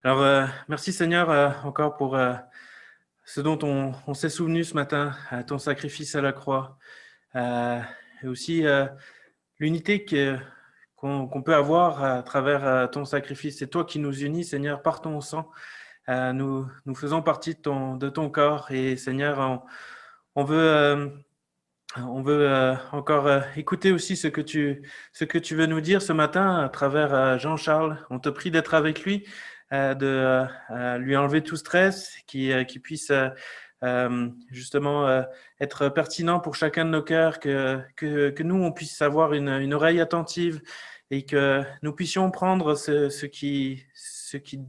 Alors, merci Seigneur encore pour ce dont on s'est souvenu ce matin, ton sacrifice à la croix, euh, et aussi l'unité qu'on peut avoir à travers ton sacrifice. C'est toi qui nous unis, Seigneur, par ton sang. Nous faisons partie de ton corps et Seigneur, on veut, encore écouter aussi ce que tu veux nous dire ce matin à travers Jean-Charles. On te prie d'être avec lui, de lui enlever tout stress, qu'il puisse justement être pertinent pour chacun de nos cœurs, que nous, on puisse avoir une oreille attentive et que nous puissions prendre ce qui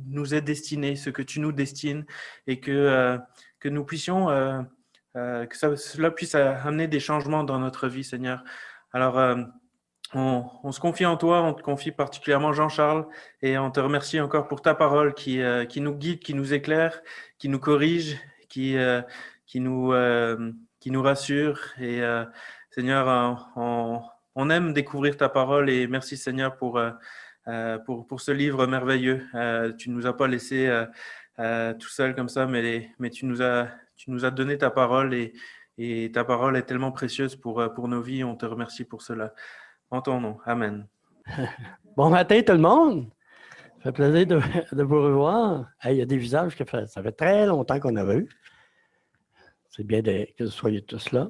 nous est destiné, ce que tu nous destines, et que nous puissions que cela puisse amener des changements dans notre vie, Seigneur. Alors, on se confie en toi, on te confie particulièrement Jean-Charles, et on te remercie encore pour ta parole qui nous guide, qui nous éclaire, qui nous corrige, qui qui nous rassure. Et Seigneur, on aime découvrir ta parole, et merci Seigneur pour ce livre merveilleux. Tu ne nous as pas laissés tout seuls comme ça, mais tu nous as donné ta parole, et ta parole est tellement précieuse pour nos vies. On te remercie pour cela. En ton nom. Amen. Bon matin tout le monde. Ça fait plaisir de vous revoir. Hey, il y a des visages ça fait très longtemps qu'on avait eu. C'est bien que vous soyez tous là.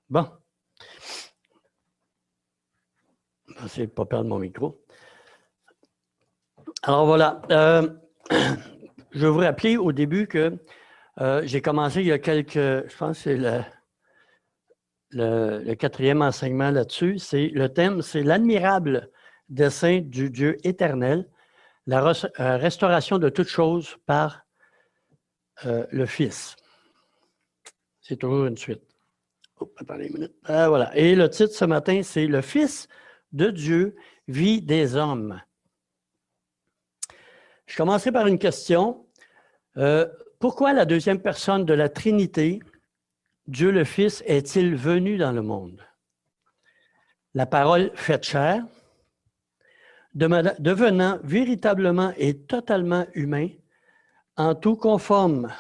Bon. Je vais essayer de ne pas perdre mon micro. Alors voilà. Je vais vous rappeler au début que j'ai commencé il y a je pense que c'est le quatrième enseignement là-dessus. Le thème, c'est l'admirable dessein du Dieu éternel, la restauration de toutes choses par le Fils. C'est toujours une suite. Oh, attendez une minute. Voilà. Et le titre ce matin, c'est « Le Fils de Dieu vit des hommes ». Je commencerai par une question. Pourquoi la deuxième personne de la Trinité, Dieu le Fils, est-il venu dans le monde? La parole faite chair, devenant véritablement et totalement humain, en tout conforme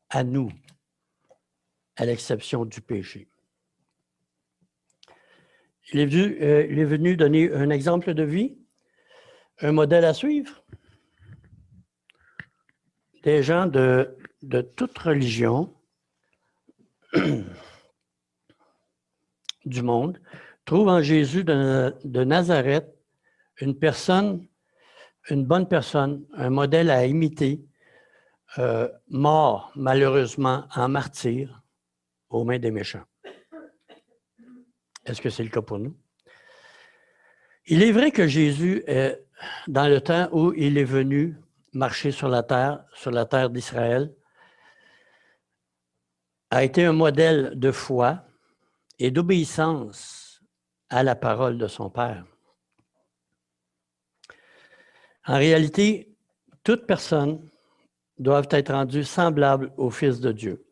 à nous, à l'exception du péché. Il est venu donner un exemple de vie, un modèle à suivre. Des gens de toute religion du monde trouvent en Jésus de Nazareth une bonne personne, un modèle à imiter, mort malheureusement en martyr aux mains des méchants. Est-ce que c'est le cas pour nous? Il est vrai que Jésus, dans le temps où il est venu marcher sur la terre d'Israël, a été un modèle de foi et d'obéissance à la parole de son Père. En réalité, toute personne doit être rendue semblable au Fils de Dieu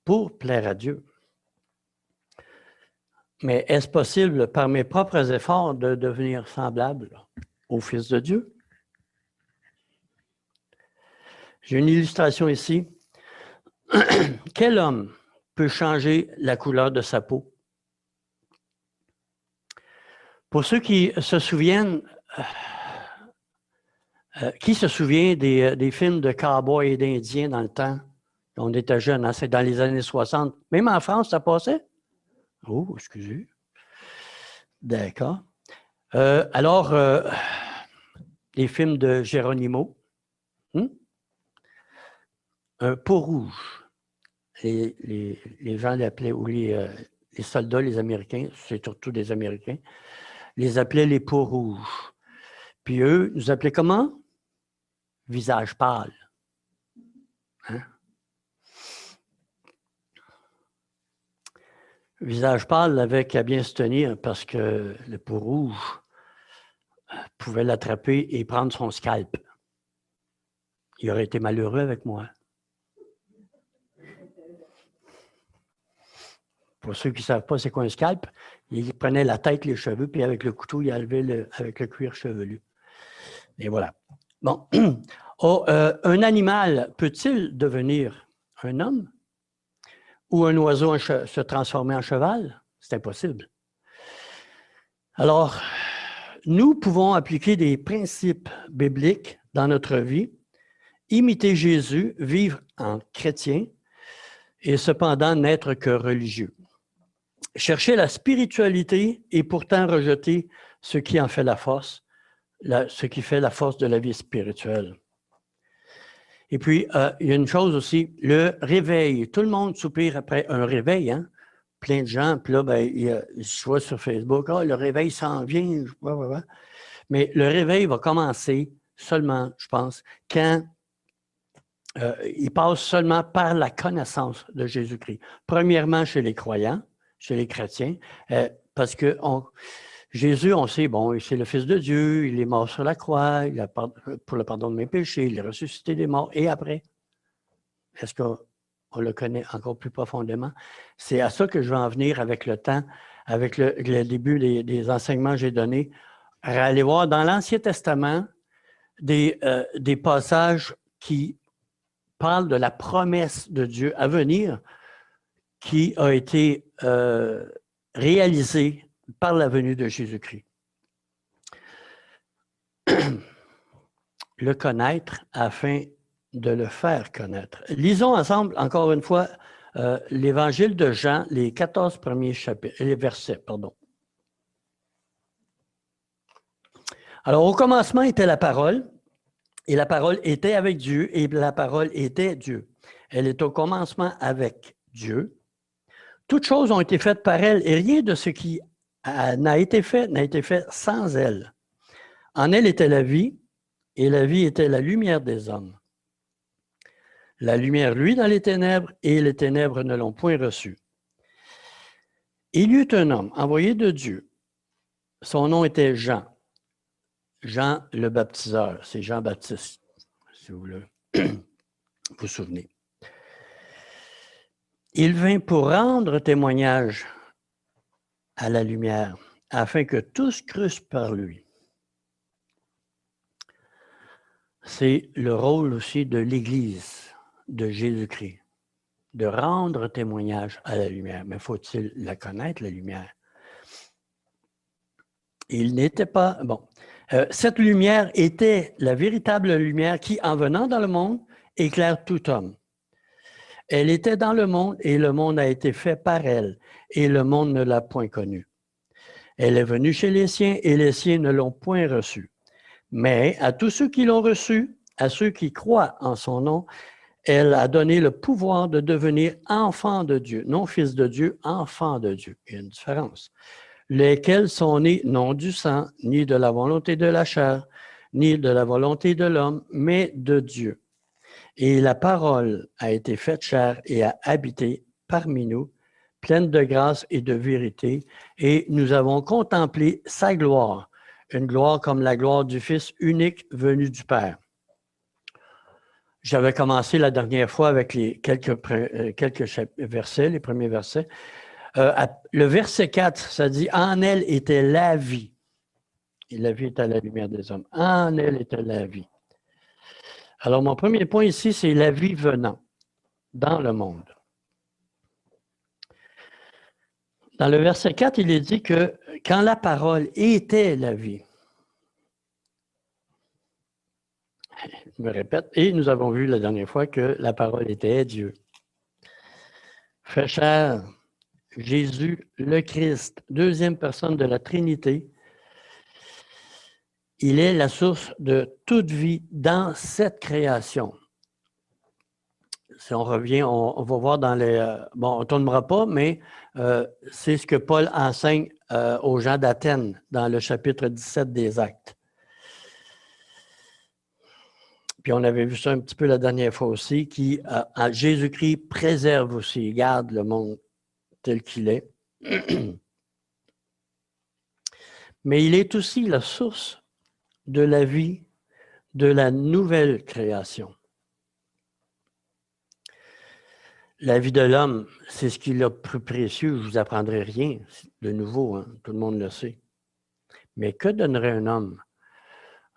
pour plaire à Dieu. Mais est-ce possible, par mes propres efforts, de devenir semblable au Fils de Dieu? J'ai une illustration ici. Quel homme peut changer la couleur de sa peau? Pour ceux qui se souviennent, qui se souvient des films de cow-boys et d'Indiens dans le temps? On était jeunes, hein? C'est dans les années 60. Même en France, ça passait? Oh, excusez. D'accord. Alors, les films de Geronimo. Un peau rouge. Les gens l'appelaient, ou les soldats, les Américains, c'est surtout des Américains, les appelaient les peaux rouges. Puis eux, nous appelaient comment? Visage pâle. Hein? Visage pâle avec à bien se tenir parce que le peau rouge pouvait l'attraper et prendre son scalp. Il aurait été malheureux avec moi. pour ceux qui ne savent pas c'est quoi un scalp, il prenait la tête, les cheveux, puis avec le couteau, il enlevait avec le cuir chevelu. Et voilà. Bon. Oh, un animal peut-il devenir un homme? Ou un oiseau se transformer en cheval? C'est impossible. Alors, nous pouvons appliquer des principes bibliques dans notre vie, imiter Jésus, vivre en chrétien et cependant n'être que religieux. Chercher la spiritualité et pourtant rejeter ce qui en fait la force, ce qui fait la force de la vie spirituelle. Et puis, il y a une chose aussi, le réveil. Tout le monde soupire après un réveil, hein? Plein de gens, puis là, ben, je vois sur Facebook, le réveil s'en vient. Mais le réveil va commencer seulement, je pense, quand il passe seulement par la connaissance de Jésus-Christ. Premièrement, chez les croyants, chez les chrétiens, parce que Jésus, on sait, bon, c'est le Fils de Dieu, il est mort sur la croix, pour le pardon de mes péchés, il est ressuscité des morts. Et après, est-ce qu'on le connaît encore plus profondément? C'est à ça que je vais en venir avec le temps, avec le début des enseignements que j'ai donnés. Aller voir dans l'Ancien Testament des passages qui parlent de la promesse de Dieu à venir qui a été réalisée par la venue de Jésus-Christ. Le connaître afin de le faire connaître. Lisons ensemble, encore une fois, l'Évangile de Jean, les 14 premiers versets. Alors, au commencement était la parole, et la parole était avec Dieu, et la parole était Dieu. Elle est au commencement avec Dieu. Toutes choses ont été faites par elle, et rien de ce qui n'a été fait sans elle. En elle était la vie, et la vie était la lumière des hommes. La lumière luit dans les ténèbres, et les ténèbres ne l'ont point reçue. Il y eut un homme envoyé de Dieu. Son nom était Jean. Jean le baptiseur. C'est Jean-Baptiste, si vous vous souvenez. Il vint pour rendre témoignage à la lumière, afin que tous crussent par lui. C'est le rôle aussi de l'Église de Jésus-Christ, de rendre témoignage à la lumière. Mais faut-il la connaître, la lumière? Il n'était pas... Bon, cette lumière était la véritable lumière qui, en venant dans le monde, éclaire tout homme. Elle était dans le monde et le monde a été fait par elle, et le monde ne l'a point connue. Elle est venue chez les siens et les siens ne l'ont point reçue. Mais à tous ceux qui l'ont reçue, à ceux qui croient en son nom, elle a donné le pouvoir de devenir enfants de Dieu, non fils de Dieu, enfants de Dieu. Il y a une différence. Lesquels sont nés non du sang, ni de la volonté de la chair, ni de la volonté de l'homme, mais de Dieu. Et la parole a été faite chair et a habité parmi nous, pleine de grâce et de vérité, et nous avons contemplé sa gloire, une gloire comme la gloire du Fils unique venu du Père. J'avais commencé la dernière fois avec les quelques versets, les premiers versets. Le verset 4, ça dit « En elle était la vie ». Et la vie est à la lumière des hommes. En elle était la vie. Alors, mon premier point ici, c'est la vie venant dans le monde. Dans le verset 4, il est dit que quand la parole était la vie, je me répète, et nous avons vu la dernière fois que la parole était Dieu. Fait chair, Jésus, le Christ, deuxième personne de la Trinité, il est la source de toute vie dans cette création. Si on revient, on va voir dans les... bon, on ne tournera pas, mais c'est ce que Paul enseigne aux gens d'Athènes dans le chapitre 17 des Actes. Puis on avait vu ça un petit peu la dernière fois aussi, qui, Jésus-Christ préserve aussi, garde le monde tel qu'il est. Mais il est aussi la source de la vie de la nouvelle création. La vie de l'homme, c'est ce qu'il a de plus précieux. Je ne vous apprendrai rien de nouveau, hein, tout le monde le sait. Mais que donnerait un homme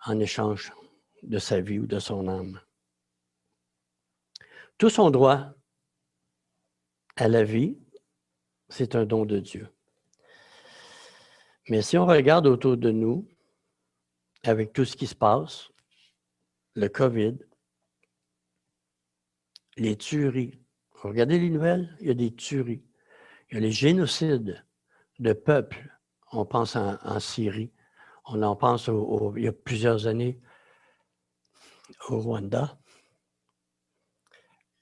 en échange de sa vie ou de son âme? Tout son droit à la vie, c'est un don de Dieu. Mais si on regarde autour de nous, avec tout ce qui se passe, le COVID, les tueries, regardez les nouvelles, il y a des tueries, il y a les génocides de peuples. On pense en Syrie, on en pense il y a plusieurs années au Rwanda.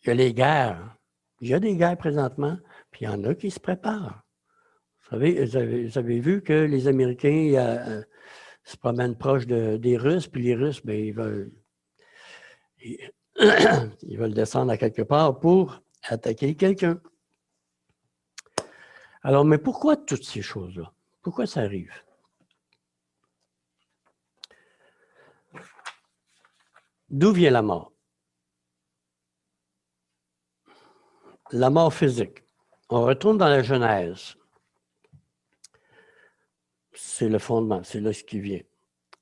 Il y a les guerres. Il y a des guerres présentement, puis il y en a qui se préparent. Vous avez vu que les Américains se promènent proche des Russes, puis les Russes, bien, ils veulent descendre à quelque part pour attaquer quelqu'un. Alors, mais pourquoi toutes ces choses-là? Pourquoi ça arrive? D'où vient la mort? La mort physique. On retourne dans la Genèse. C'est le fondement, c'est là ce qui vient.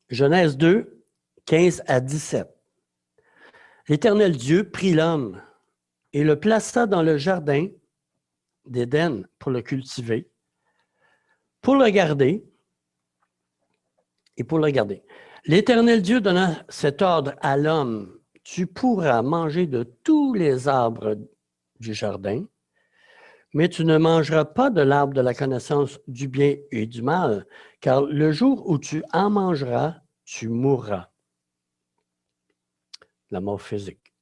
Genèse 2, 15 à 17. L'Éternel Dieu prit l'homme et le plaça dans le jardin d'Éden pour le cultiver, pour le garder et pour le garder. L'Éternel Dieu donna cet ordre à l'homme: tu pourras manger de tous les arbres du jardin, mais tu ne mangeras pas de l'arbre de la connaissance du bien et du mal, car le jour où tu en mangeras, tu mourras. La mort physique.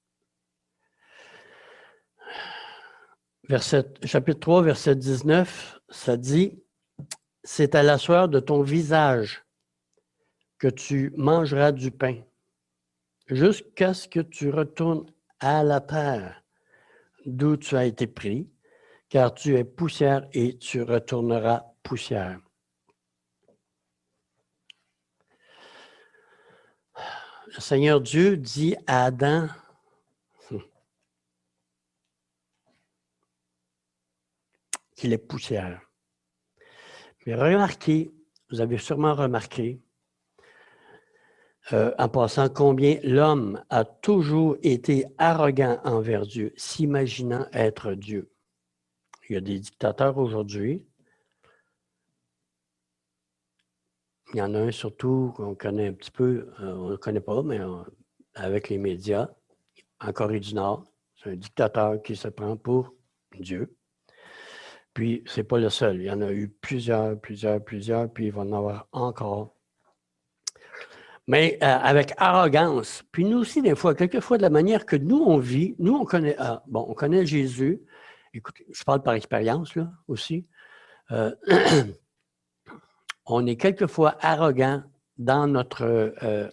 Chapitre 3, verset 19, ça dit: c'est à la sueur de ton visage que tu mangeras du pain, jusqu'à ce que tu retournes à la terre d'où tu as été pris, car tu es poussière et tu retourneras poussière. Le Seigneur Dieu dit à Adam, qu'il est poussière. Mais remarquez, vous avez sûrement remarqué, en passant, combien l'homme a toujours été arrogant envers Dieu, s'imaginant être Dieu. Il y a des dictateurs aujourd'hui. Il y en a un surtout qu'on connaît un petit peu, on ne le connaît pas, mais avec les médias, en Corée du Nord. C'est un dictateur qui se prend pour Dieu. Puis, ce n'est pas le seul. Il y en a eu plusieurs, puis il va en avoir encore. Mais avec arrogance. Puis nous aussi, des fois, quelquefois, de la manière que nous, on vit, nous, on connaît, on connaît Jésus. Écoutez, je parle par expérience, là, aussi. On est quelquefois arrogant dans notre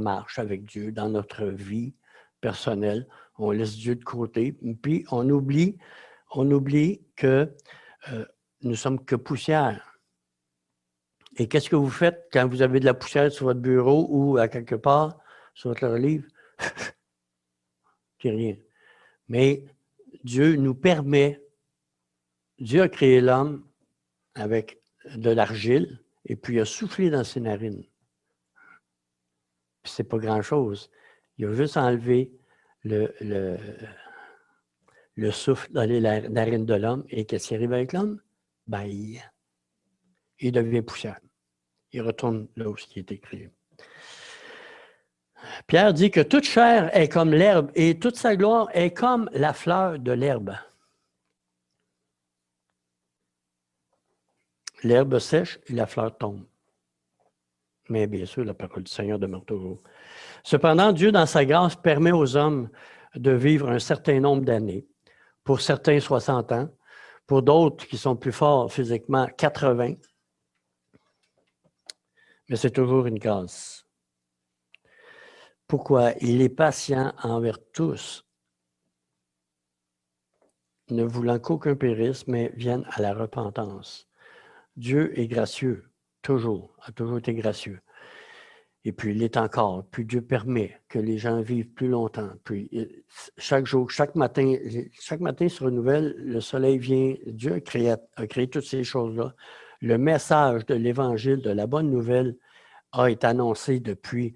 marche avec Dieu, dans notre vie personnelle. On laisse Dieu de côté, puis on oublie que nous sommes que poussière. Et qu'est-ce que vous faites quand vous avez de la poussière sur votre bureau ou à quelque part sur votre livre? C'est rien. Mais Dieu nous permet, Dieu a créé l'homme avec de l'argile et puis il a soufflé dans ses narines. Puis c'est pas grand-chose. Il a juste enlevé le souffle dans les narines de l'homme. Et qu'est-ce qui arrive avec l'homme? Ben, il devient poussière. Il retourne là où il est écrit. Pierre dit que toute chair est comme l'herbe et toute sa gloire est comme la fleur de l'herbe. L'herbe sèche et la fleur tombe. Mais bien sûr, la parole du Seigneur demeure toujours. Cependant, Dieu, dans sa grâce, permet aux hommes de vivre un certain nombre d'années. Pour certains, 60 ans. Pour d'autres qui sont plus forts physiquement, 80. Mais c'est toujours une grâce. Pourquoi? Il est patient envers tous, ne voulant qu'aucun périsse, mais vienne à la repentance. Dieu est gracieux, toujours, a toujours été gracieux. Et puis, il est encore. Puis, Dieu permet que les gens vivent plus longtemps. Puis, chaque jour, chaque matin se renouvelle, le soleil vient. Dieu a créé toutes ces choses-là. Le message de l'Évangile, de la bonne nouvelle, a été annoncé depuis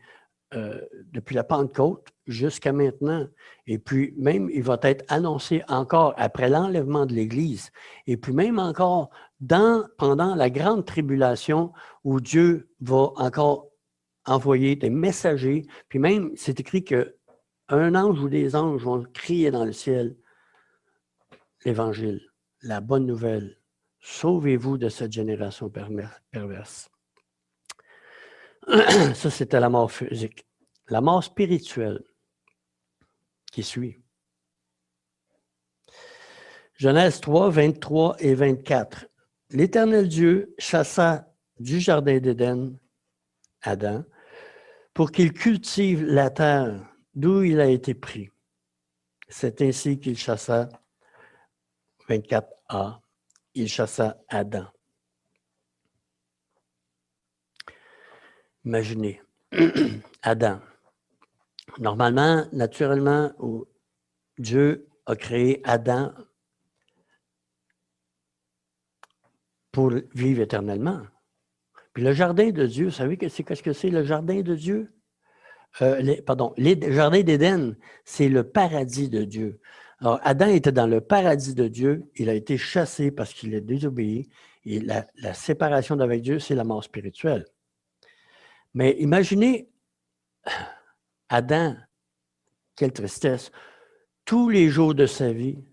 la Pentecôte jusqu'à maintenant. Et puis, même, il va être annoncé encore après l'enlèvement de l'Église. Et puis, même encore pendant la grande tribulation où Dieu va encore envoyer des messagers. Puis même, c'est écrit qu'un ange ou des anges vont crier dans le ciel l'Évangile, la bonne nouvelle. Sauvez-vous de cette génération perverse. Ça, c'était la mort physique. La mort spirituelle qui suit. Genèse 3, 23 et 24. L'Éternel Dieu chassa du jardin d'Éden Adam pour qu'il cultive la terre d'où il a été pris. C'est ainsi qu'il chassa, 24a, il chassa Adam. Imaginez, Adam. Normalement, naturellement, Dieu a créé Adam pour vivre éternellement. Puis le jardin de Dieu, vous savez qu'est-ce que c'est le jardin de Dieu? Le jardin d'Éden, c'est le paradis de Dieu. Alors, Adam était dans le paradis de Dieu, il a été chassé parce qu'il a désobéi, et la séparation d'avec Dieu, c'est la mort spirituelle. Mais imaginez, Adam, quelle tristesse, tous les jours de sa vie,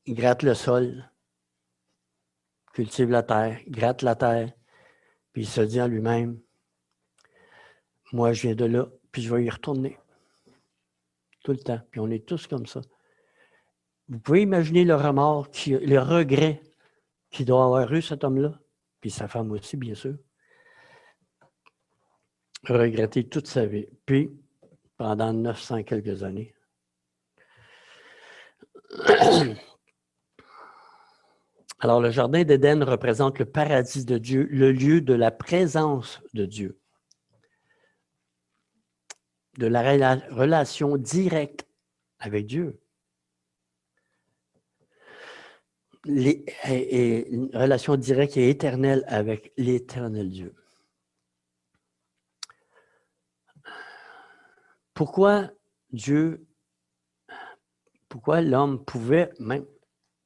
il gratte le sol, cultive la terre, gratte la terre, puis il se dit en lui-même, moi je viens de là, puis je vais y retourner. Tout le temps. Puis on est tous comme ça. Vous pouvez imaginer le remords, le regret qu'il doit avoir eu cet homme-là, puis sa femme aussi, bien sûr. Regretter toute sa vie. Puis, pendant 900 quelques années. Alors, le jardin d'Éden représente le paradis de Dieu, le lieu de la présence de Dieu, de la relation directe avec Dieu. Et une relation directe et éternelle avec l'éternel Dieu. Pourquoi l'homme pouvait, même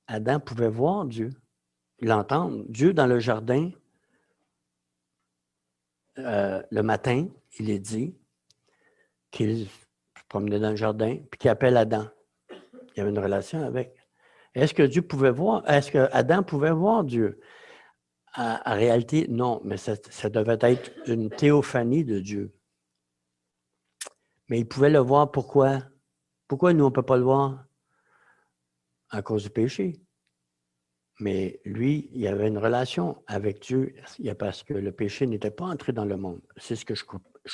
Adam pouvait voir Dieu, l'entendre. Dieu dans le jardin, le matin, il est dit qu'il se promenait dans le jardin, puis qu'il appelle Adam. Il y avait une relation avec. Est-ce que Adam pouvait voir Dieu? En réalité, non, mais ça devait être une théophanie de Dieu. Mais il pouvait le voir, pourquoi? Pourquoi nous, on ne peut pas le voir? À cause du péché. Mais lui, il avait une relation avec Dieu parce que le péché n'était pas entré dans le monde. C'est ce que je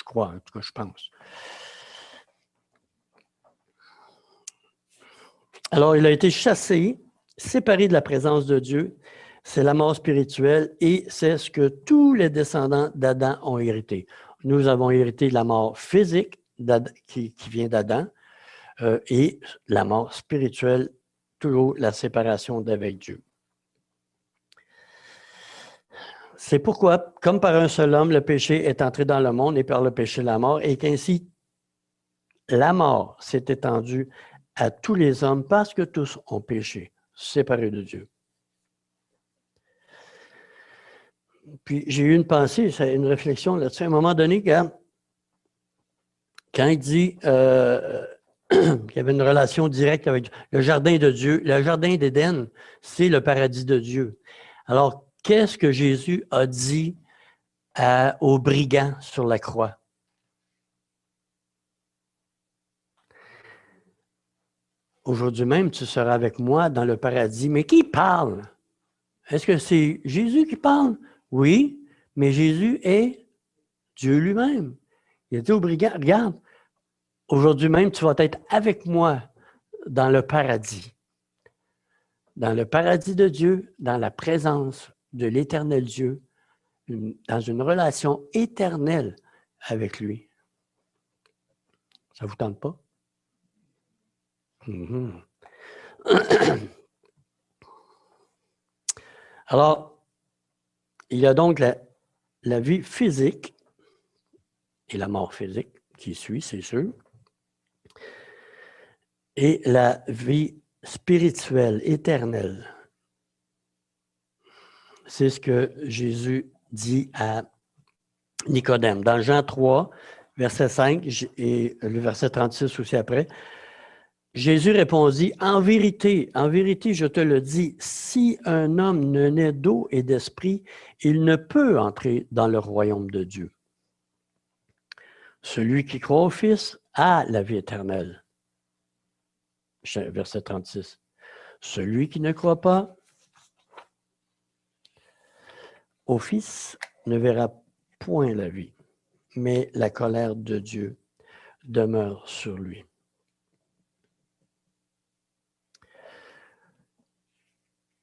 crois, en tout cas, je pense. Alors, il a été chassé, séparé de la présence de Dieu. C'est la mort spirituelle et c'est ce que tous les descendants d'Adam ont hérité. Nous avons hérité la mort physique qui vient d'Adam et la mort spirituelle, toujours la séparation d'avec Dieu. C'est pourquoi, comme par un seul homme, le péché est entré dans le monde et par le péché la mort, et qu'ainsi la mort s'est étendue à tous les hommes parce que tous ont péché, séparés de Dieu. Puis j'ai eu une pensée, une réflexion là-dessus. À un moment donné, quand il dit qu'il y avait une relation directe avec le jardin de Dieu, le jardin d'Éden, c'est le paradis de Dieu. Alors, qu'est-ce que Jésus a dit aux brigands sur la croix? Aujourd'hui même, tu seras avec moi dans le paradis. Mais qui parle? Est-ce que c'est Jésus qui parle? Oui, mais Jésus est Dieu lui-même. Il a dit aux brigands, regarde, aujourd'hui même, tu vas être avec moi dans le paradis. Dans le paradis de Dieu, dans la présence de l'éternel Dieu, dans une relation éternelle avec lui. Ça ne vous tente pas? Mhm. Alors, il y a donc la vie physique et la mort physique qui suit, c'est sûr, et la vie spirituelle, éternelle. C'est ce que Jésus dit à Nicodème. Dans Jean 3, verset 5 et le verset 36 aussi après, Jésus répondit, en vérité, je te le dis, si un homme ne naît d'eau et d'esprit, il ne peut entrer dans le royaume de Dieu. Celui qui croit au Fils a la vie éternelle. Verset 36. Celui qui ne croit pas au Fils ne verra point la vie, mais la colère de Dieu demeure sur lui.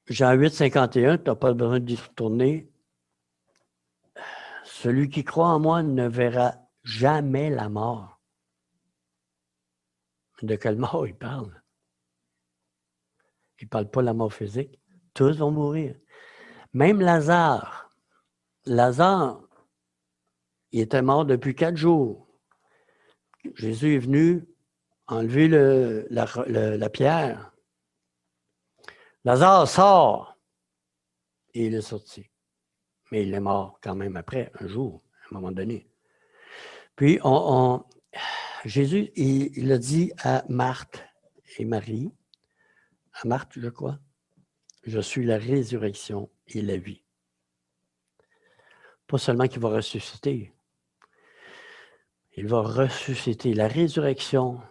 Jean 8, 51, tu n'as pas besoin d'y retourner. Celui qui croit en moi ne verra jamais la mort. De quelle mort il parle? Il ne parle pas de la mort physique. Tous vont mourir. Même Lazare. Lazare, il était mort depuis 4 jours. Jésus est venu enlever la pierre. Lazare sort. Et il est sorti. Mais il est mort quand même après, un jour, à un moment donné. Puis, Jésus, il a dit à Marthe et Marie, à Marthe, je crois, je suis la résurrection et la vie. Pas seulement qu'il va ressusciter, il va ressusciter. La résurrection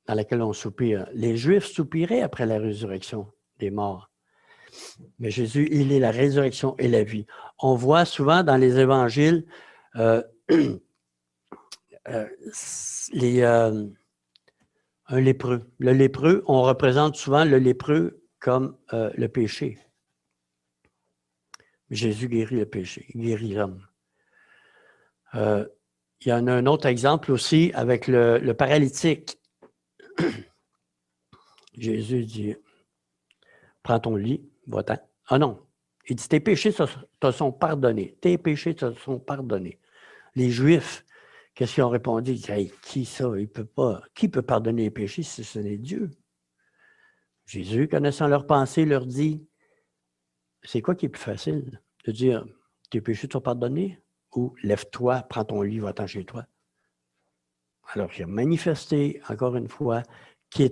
dans laquelle on soupire. Les Juifs soupiraient après la résurrection des morts. Mais Jésus, il est la résurrection et la vie. On voit souvent dans les évangiles un lépreux. Le lépreux, on représente souvent le lépreux comme le péché. Jésus guérit le péché, il guérit l'homme. Il y en a un autre exemple aussi avec le paralytique. Jésus dit, prends ton lit, va-t'en. Ah non, il dit, tes péchés te sont pardonnés. Tes péchés te sont pardonnés. Les Juifs, qu'est-ce qu'ils ont répondu? Ils disent, hey, qui ça? Il peut pas. Qui peut pardonner les péchés si ce n'est Dieu? Jésus, connaissant leurs pensées, leur dit, c'est quoi qui est plus facile? De dire, tes péchés te sont pardonnés? Ou lève-toi, prends ton lit, va-t'en chez toi. Alors, il a manifesté, encore une fois, qui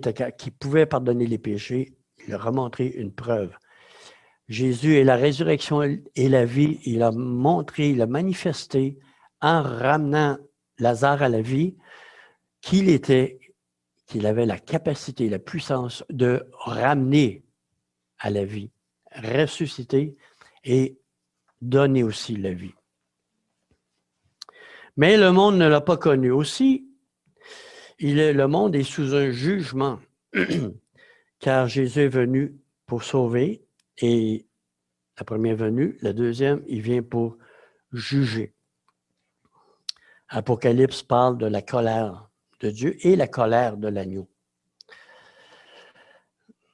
pouvait pardonner les péchés. Il leur a montré une preuve. Jésus est la résurrection et la vie. Il a montré, il a manifesté, en ramenant Lazare à la vie, qu'il avait la capacité, la puissance de ramener à la vie, ressusciter et donner aussi la vie. Mais le monde ne l'a pas connu aussi. Le monde est sous un jugement, car Jésus est venu pour sauver, et la première venue, la deuxième, il vient pour juger. Apocalypse parle de la colère de Dieu et la colère de l'agneau.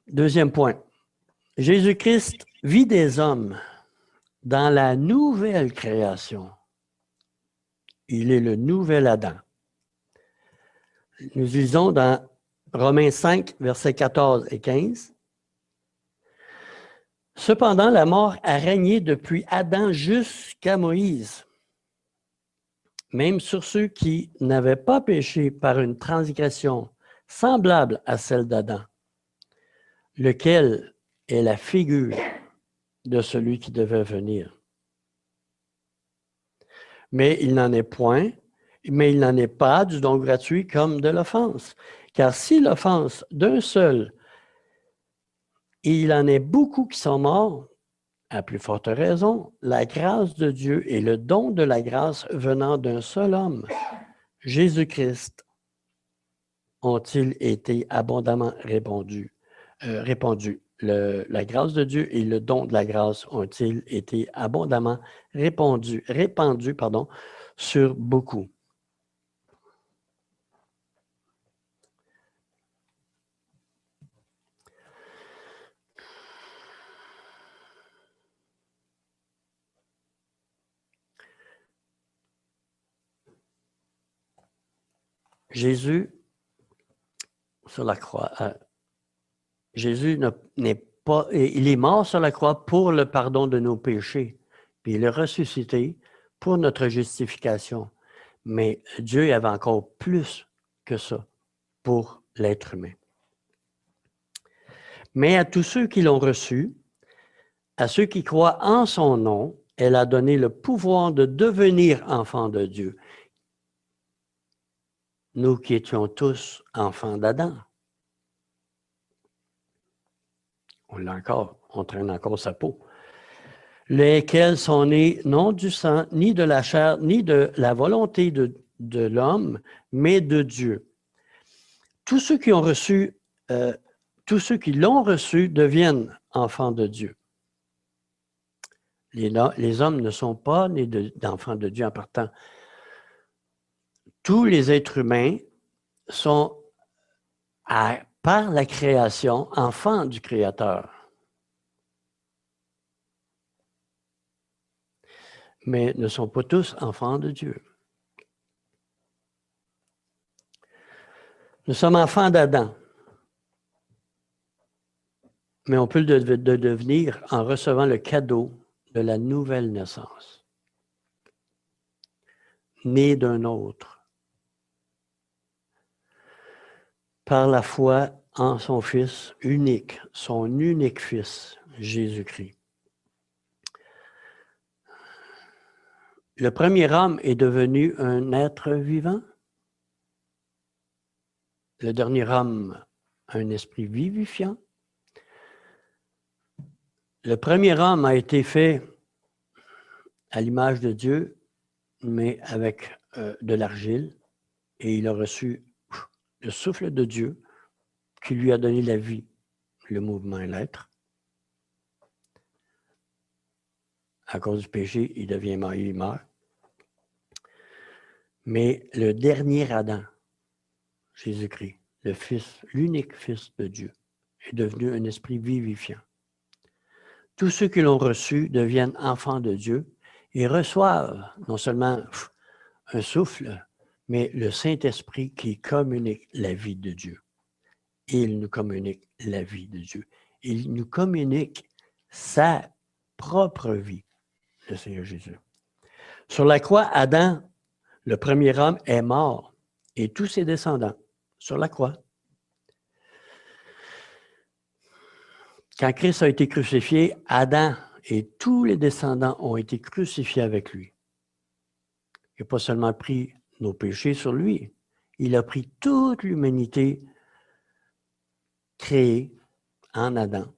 Deuxième point, Jésus-Christ vit des hommes dans la nouvelle création. Il est le nouvel Adam. Nous lisons dans Romains 5, versets 14 et 15. Cependant, la mort a régné depuis Adam jusqu'à Moïse, même sur ceux qui n'avaient pas péché par une transgression semblable à celle d'Adam, lequel est la figure de celui qui devait venir. Mais il n'en est point, mais il n'en est pas du don gratuit comme de l'offense. Car si l'offense d'un seul, et il en est beaucoup qui sont morts, à plus forte raison, la grâce de Dieu et le don de la grâce venant d'un seul homme, Jésus-Christ, ont-ils été abondamment répandus. La grâce de Dieu et le don de la grâce ont-ils été abondamment répandus sur beaucoup. Jésus, sur la croix, Jésus n'est pas, il est mort sur la croix pour le pardon de nos péchés, puis il est ressuscité pour notre justification. Mais Dieu avait encore plus que ça pour l'être humain. Mais à tous ceux qui l'ont reçu, à ceux qui croient en son nom, elle a donné le pouvoir de devenir enfants de Dieu. Nous qui étions tous enfants d'Adam. On l'a encore, on traîne encore sa peau. Lesquels sont nés non du sang, ni de la chair, ni de la volonté de l'homme, mais de Dieu. Tous ceux qui ont reçu, tous ceux qui l'ont reçu deviennent enfants de Dieu. Les hommes ne sont pas nés d'enfants de Dieu en partant. Tous les êtres humains sont, par la création, enfants du Créateur. Mais ne sont pas tous enfants de Dieu. Nous sommes enfants d'Adam. Mais on peut le devenir en recevant le cadeau de la nouvelle naissance. Né d'un autre. Par la foi en son Fils unique, son unique Fils, Jésus-Christ. Le premier homme est devenu un être vivant. Le dernier homme, un esprit vivifiant. Le premier homme a été fait à l'image de Dieu, mais avec de l'argile, et il a reçu le souffle de Dieu qui lui a donné la vie, le mouvement et l'être. À cause du péché, il devient mort, il meurt. Mais le dernier Adam, Jésus-Christ, le Fils, l'unique Fils de Dieu, est devenu un esprit vivifiant. Tous ceux qui l'ont reçu deviennent enfants de Dieu et reçoivent non seulement un souffle, mais le Saint-Esprit qui communique la vie de Dieu. Il nous communique la vie de Dieu. Il nous communique sa propre vie, le Seigneur Jésus. Sur la croix, Adam, le premier homme, est mort et tous ses descendants sur la croix. Quand Christ a été crucifié, Adam et tous les descendants ont été crucifiés avec lui. Il n'a pas seulement pris nos péchés sur lui, il a pris toute l'humanité créée en Adam.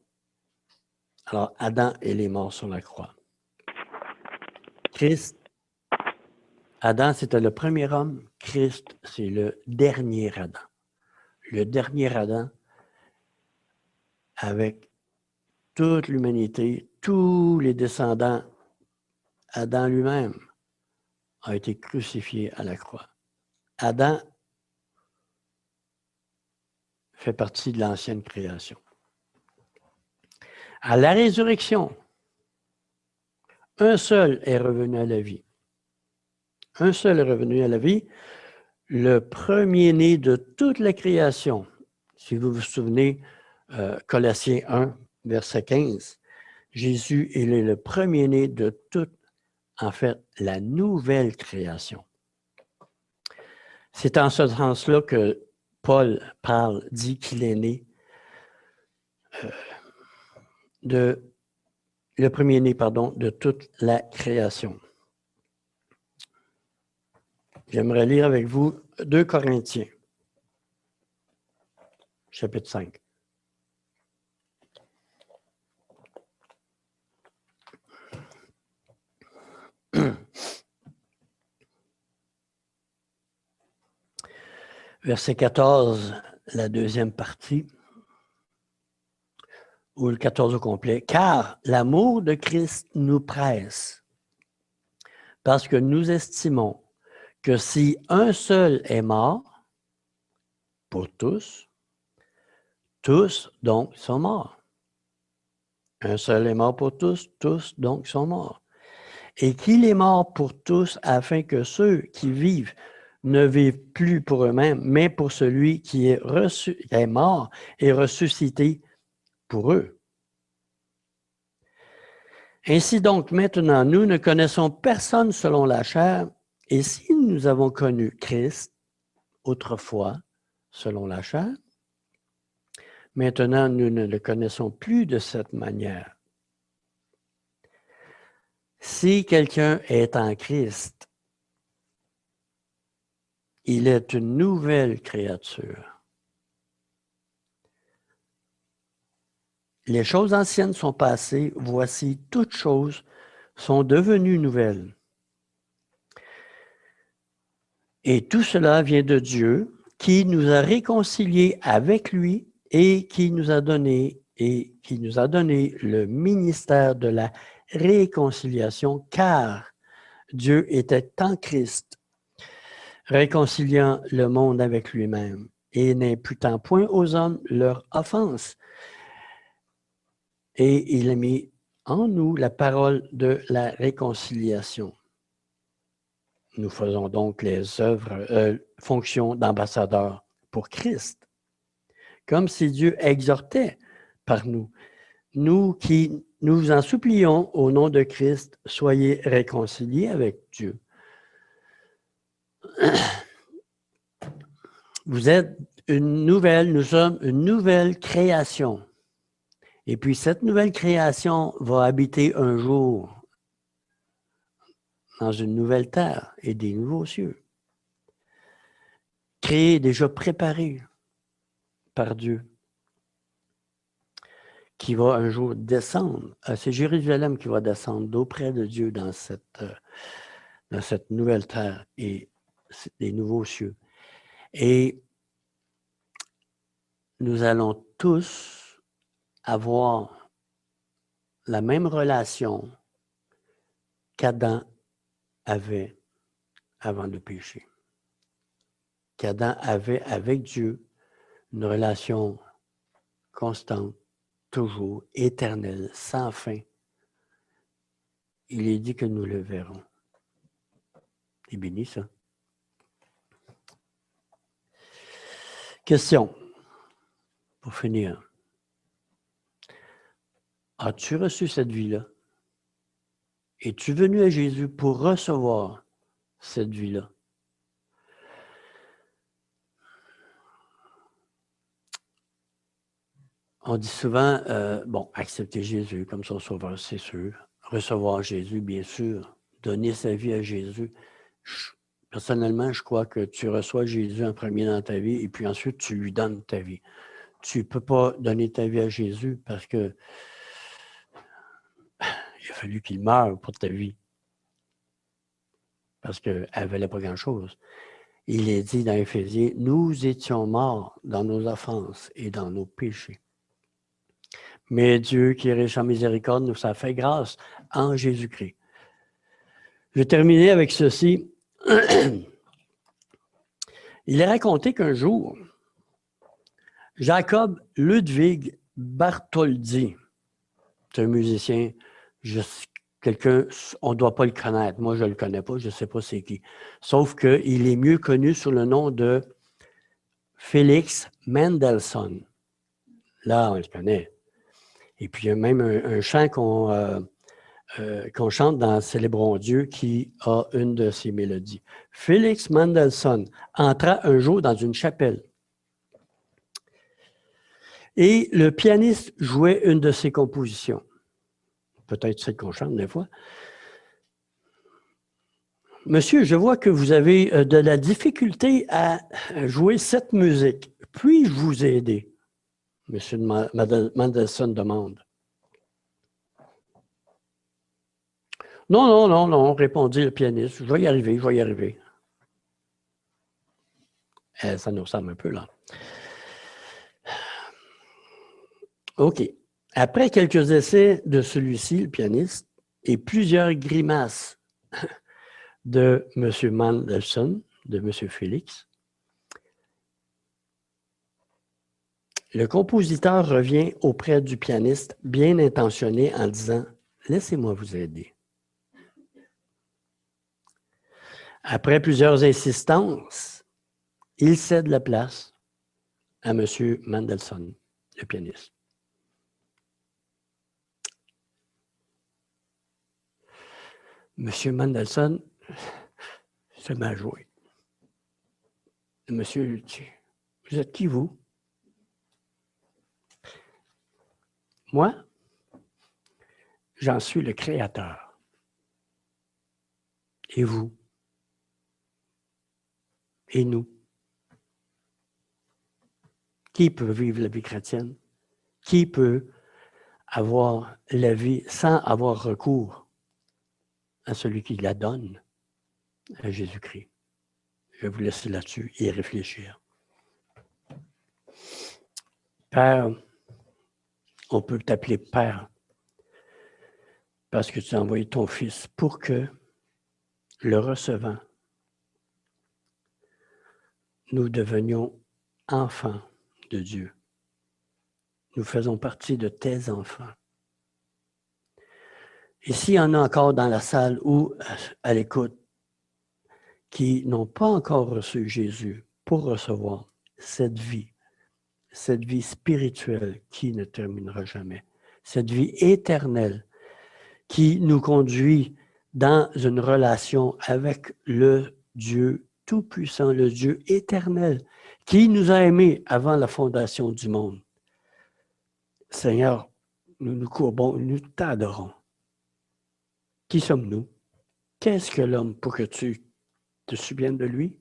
Alors, Adam, il est mort sur la croix. Christ, Adam, c'était le premier homme. Christ, c'est le dernier Adam. Le dernier Adam avec toute l'humanité, tous les descendants. Adam lui-même a été crucifié à la croix. Adam fait partie de l'ancienne création. À la résurrection, un seul est revenu à la vie. Un seul est revenu à la vie, le premier-né de toute la création. Si vous vous souvenez, Colossiens 1, verset 15, Jésus est le premier-né de toute, en fait, la nouvelle création. C'est en ce sens-là que Paul dit qu'il est né le premier-né, de toute la création. J'aimerais lire avec vous 2 Corinthiens, chapitre 5. Verset 14, la deuxième partie, ou le 14 au complet. « Car l'amour de Christ nous presse, parce que nous estimons que si un seul est mort pour tous, tous donc sont morts. Un seul est mort pour tous, tous donc sont morts. Et qu'il est mort pour tous afin que ceux qui vivent ne vivent plus pour eux-mêmes, mais pour celui qui est mort et ressuscité pour eux. Ainsi donc, maintenant, nous ne connaissons personne selon la chair, et si nous avons connu Christ autrefois selon la chair, maintenant nous ne le connaissons plus de cette manière. Si quelqu'un est en Christ, il est une nouvelle créature. Les choses anciennes sont passées, voici toutes choses sont devenues nouvelles. Et tout cela vient de Dieu, qui nous a réconciliés avec lui et qui nous a donné le ministère de la réconciliation, car Dieu était en Christ, réconciliant le monde avec lui-même et n'imputant point aux hommes leur offense. Et il a mis en nous la parole de la réconciliation. Nous faisons donc les œuvres, fonctions d'ambassadeurs pour Christ, comme si Dieu exhortait par nous. Nous qui nous vous en supplions au nom de Christ, soyez réconciliés avec Dieu. Nous sommes une nouvelle création. Et puis cette nouvelle création va habiter un jour dans une nouvelle terre et des nouveaux cieux. Créés, déjà préparés par Dieu, qui va un jour descendre. C'est Jérusalem qui va descendre d'auprès de Dieu dans cette nouvelle terre et des nouveaux cieux. Et nous allons tous avoir la même relation qu'Adam avait avant le péché. Qu'Adam avait avec Dieu une relation constante, toujours, éternelle, sans fin. Il est dit que nous le verrons. C'est béni, ça. Question, pour finir. As-tu reçu cette vie-là? Es-tu venu à Jésus pour recevoir cette vie-là? On dit souvent, accepter Jésus comme son sauveur, c'est sûr. Recevoir Jésus, bien sûr. Donner sa vie à Jésus. Personnellement, je crois que tu reçois Jésus en premier dans ta vie et puis ensuite, tu lui donnes ta vie. Tu ne peux pas donner ta vie à Jésus parce que il a fallu qu'il meure pour ta vie. Parce qu'elle ne valait pas grand-chose. Il est dit dans Éphésiens, nous étions morts dans nos offenses et dans nos péchés. Mais Dieu, qui est riche en miséricorde, nous a fait grâce en Jésus-Christ. Je vais terminer avec ceci. Il est raconté qu'un jour, Jacob Ludwig Bartholdy, c'est un musicien, quelqu'un, on ne doit pas le connaître. Moi, je ne le connais pas, je ne sais pas c'est qui. Sauf qu'il est mieux connu sous le nom de Félix Mendelssohn. Là, on le connaît. Et puis, il y a même un chant qu'on chante dans Célébrons Dieu qui a une de ses mélodies. Félix Mendelssohn entra un jour dans une chapelle. Et le pianiste jouait une de ses compositions. Peut-être celle qu'on chante des fois. Monsieur, je vois que vous avez de la difficulté à jouer cette musique. Puis-je vous aider? Monsieur Mendelssohn demande. Non, répondit le pianiste. Je vais y arriver. Ça nous ressemble un peu, là. OK. Après quelques essais de celui-ci, le pianiste, et plusieurs grimaces de M. Mendelssohn, de M. Félix. Le compositeur revient auprès du pianiste bien intentionné en disant « Laissez-moi vous aider ». Après plusieurs insistances, il cède la place à M. Mendelssohn, le pianiste. M. Mendelssohn se met à jouer. Le monsieur lui dit « Vous êtes qui, vous? » « Moi, j'en suis le créateur. Et vous? Et nous? Qui peut vivre la vie chrétienne? Qui peut avoir la vie sans avoir recours à celui qui la donne, à Jésus-Christ? Je vais vous laisser là-dessus et réfléchir. Père, on peut t'appeler Père parce que tu as envoyé ton Fils pour que, le recevant, nous devenions enfants de Dieu. Nous faisons partie de tes enfants. Et s'il y en a encore dans la salle ou à l'écoute qui n'ont pas encore reçu Jésus pour recevoir cette vie spirituelle qui ne terminera jamais, cette vie éternelle qui nous conduit dans une relation avec le Dieu Tout-Puissant, le Dieu éternel, qui nous a aimés avant la fondation du monde. Seigneur, nous nous courbons, nous t'adorons. Qui sommes-nous? Qu'est-ce que l'homme pour que tu te souviennes de lui?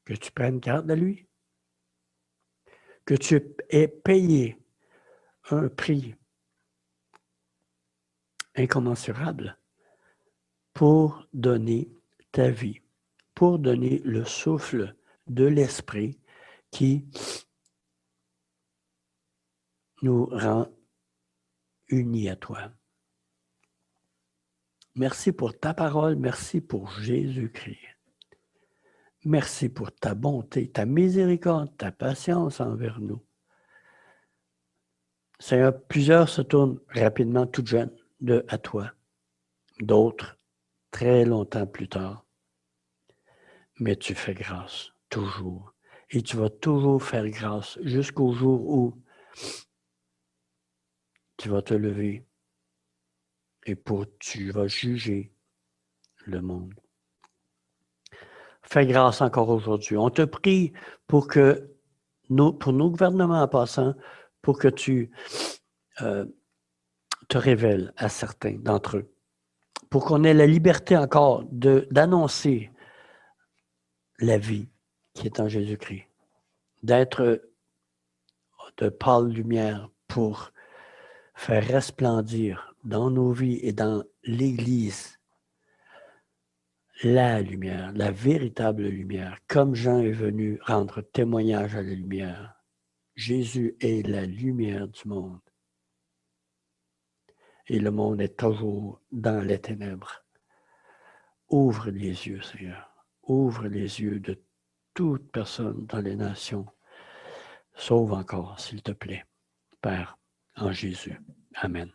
Que tu prennes garde de lui? Que tu aies payé un prix incommensurable pour donner ta vie, pour donner le souffle de l'Esprit qui nous rend unis à toi. Merci pour ta parole, merci pour Jésus-Christ. Merci pour ta bonté, ta miséricorde, ta patience envers nous. Seigneur, plusieurs se tournent rapidement, tout jeunes, à toi. D'autres, très longtemps plus tard. Mais tu fais grâce, toujours. Et tu vas toujours faire grâce jusqu'au jour où tu vas te lever et tu vas juger le monde. Fais grâce encore aujourd'hui. On te prie pour nos gouvernements en passant, pour que tu te révèles à certains d'entre eux, pour qu'on ait la liberté encore d'annoncer la vie qui est en Jésus-Christ, d'être de pâle lumière pour faire resplendir dans nos vies et dans l'Église la lumière, la véritable lumière, comme Jean est venu rendre témoignage à la lumière. Jésus est la lumière du monde. Et le monde est toujours dans les ténèbres. Ouvre les yeux, Seigneur. Ouvre les yeux de toute personne dans les nations. Sauve encore, s'il te plaît. Père, en Jésus. Amen.